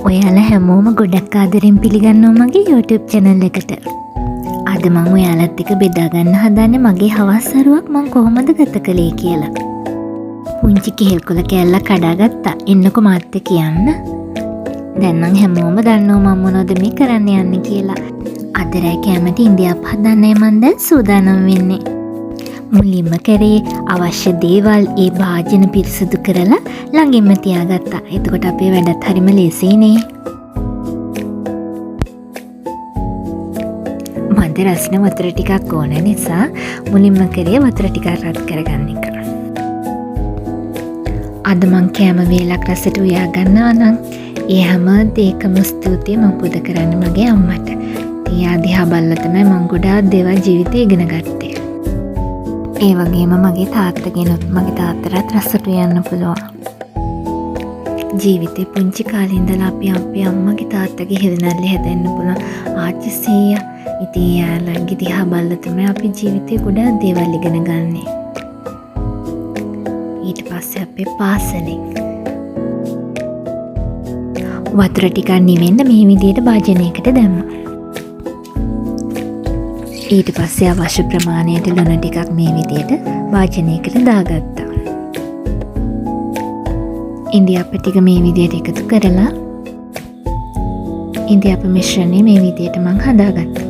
ඔයාලා හැමෝම ගොඩක් ආදරෙන් පිළිගන්නවා මගේ YouTube channel එකට. අද මම ඔයාලත් එක්ක බෙදා ගන්න හදන්නේ මගේ හවස්සරුවක් මම කොහොමද ගත කළේ කියලා. පුංචි කෙහෙල්කොළ කෑල්ලක් කඩාගත්තා. එන්නකෝ මාත් එක්ක යන්න. දැන් නම් හැමෝම දන්නවා මම මොනවද මේ කරන්න යන්නේ කියලා. අද රෑ කැමට ඉන්දියාප් හදන්නයි මම දැන් සූදානම් වෙන්නේ. මුලින්ම කරේ අවශ්‍ය දේවල් ඒ භාජන පිරිසිදු කරලා ළඟින්ම තියාගත්තා. එතකොට අපේ වැඩත් හරිම ලේසියිනේ. මන්ද රස්න වතුර ටිකක් ඕන නිසා මුලින්ම කරේ වතුර ටිකක් රත් කරගන්න එක. අද මං කෑම වේලක් රසට උයා ගන්නවා නම් ඒ හැම දෙයකම ස්තුතියි මම පුද කරන්න මගේ අම්මට. තියා දිහා බලලා තමයි මං ගොඩාක් දේවල් ජීවිතේ ඉගෙන ගත්තේ. ඒ වගේම මගේ තාත්තගෙනුත් මගේ තාත්තටත් රසට යන්න පුළුවන්. ජීවිතේ පුංචි කාලේ ඉඳලා අපි අපේ අම්මගේ තාත්තගේ හිරිනැල්ල හැදෙන්න පුළුවන් ආච්චි සීයා. ඉතින් යාළුවන්ගේ දිහා බලලා තමයි අපි ජීවිතේ ගොඩාක් දේවල් ඉගෙන ගන්නේ. ඊට පස්සේ අපේ පාසලෙන් වතුර ටිකක් නිවෙන්න මේ විදියට භාජනයකට දැම්මා. ඊට පස්සේ අවශ්‍ය ප්‍රමාණයට ලුණු ටිකක් මේ විදියට වාජනයකට දාගත්තා. ඉන්දියාප ටික මේ විදියට එකතු කරලා ඉන්දියාප මිශ්‍රණය මේ විදියට මං හදාගත්තා.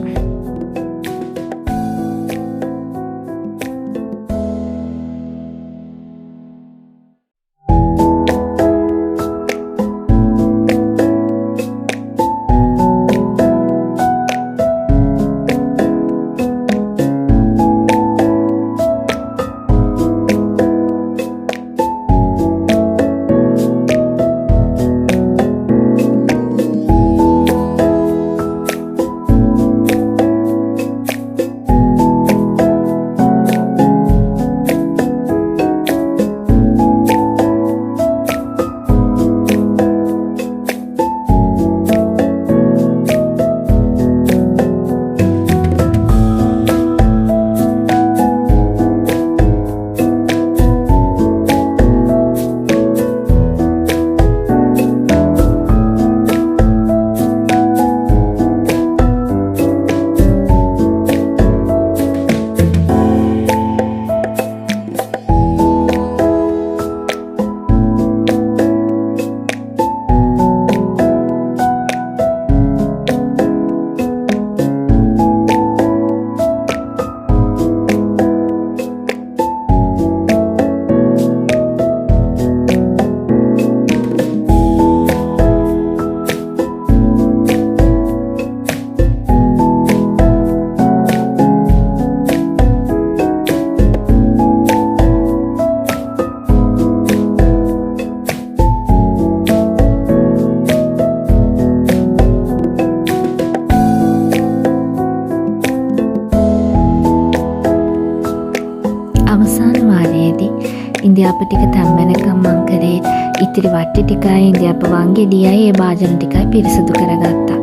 ඉන්දියාප ටික තැම්බෙනකම් මං කරේ ඉතිරි වට්ටි ටිකයි ඉන්දියාප වංගෙඩියයි ඒ භාජන ටිකයි පිරිසිදු කරගත්තා.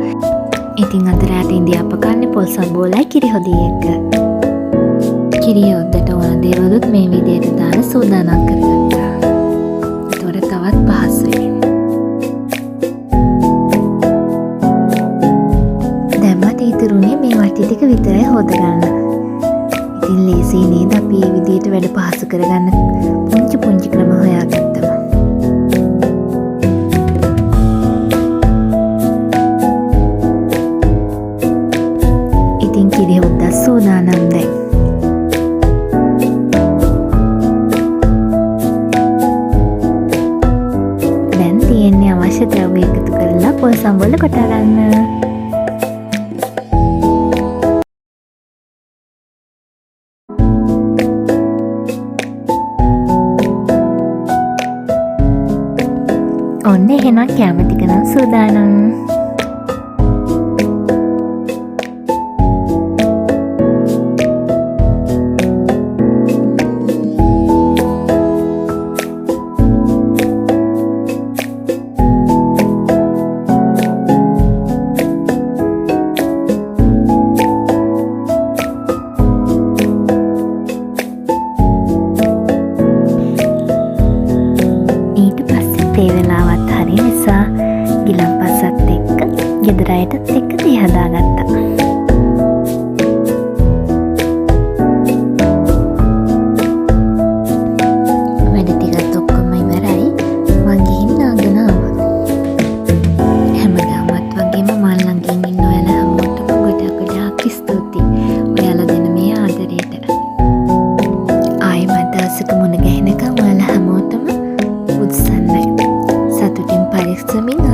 ඉතින් අද රාට ඉන්දියාප කන්නේ පොල් සම්බෝලයි කිරි හොදිය එක්ක. කිරි හොද්දට ඕන දේවලුත් මේ විදියට දාලා සූදානම් කරගත්තා. ඒතොර තවත් පහසුයි. දැන් මට ඉතුරුනේ මේ වට්ටි ටික විතරයි හොදගන්න. ඉතින් ලේසියි නේද අපි මේ විදියට වැඩ පහසු කරගන්න පුංචි ක්‍රම හොයාගත්තම. ඉතින් කිරි හොද්දා සූදානම් දැන්. දැන් තියෙන්නේ අවශ්‍ය ද්‍රව්‍ය එකතු කරලා පොල් සම්බෝල කොටා ගන්න. ඔන්න එහෙනම් කැම ටික නම් සූදානම්. තේ වෙලාවත් හරි නිසා ගිලන් පස්සත් එක්ක ගෙදර අයටත් එක්ක තේ හදාගත්තා. වැඩ ටිකත් ඔක්කොම ඉවරයි. මං ගිහින් නාගෙන ආවා. හැමදාමත් වගේම මන් ළඟින් ඉන්න ඔයාලා හැමෝටම ගොඩක් ස්තුතියි. ඔයාලා දෙන මේ ආදරයට. ආයෙමත් දවසක මුණ ගැහෙනකම් ඔයාලා හැමෝටම උත්සන්නයි. සතුටින් පරිස්සමින්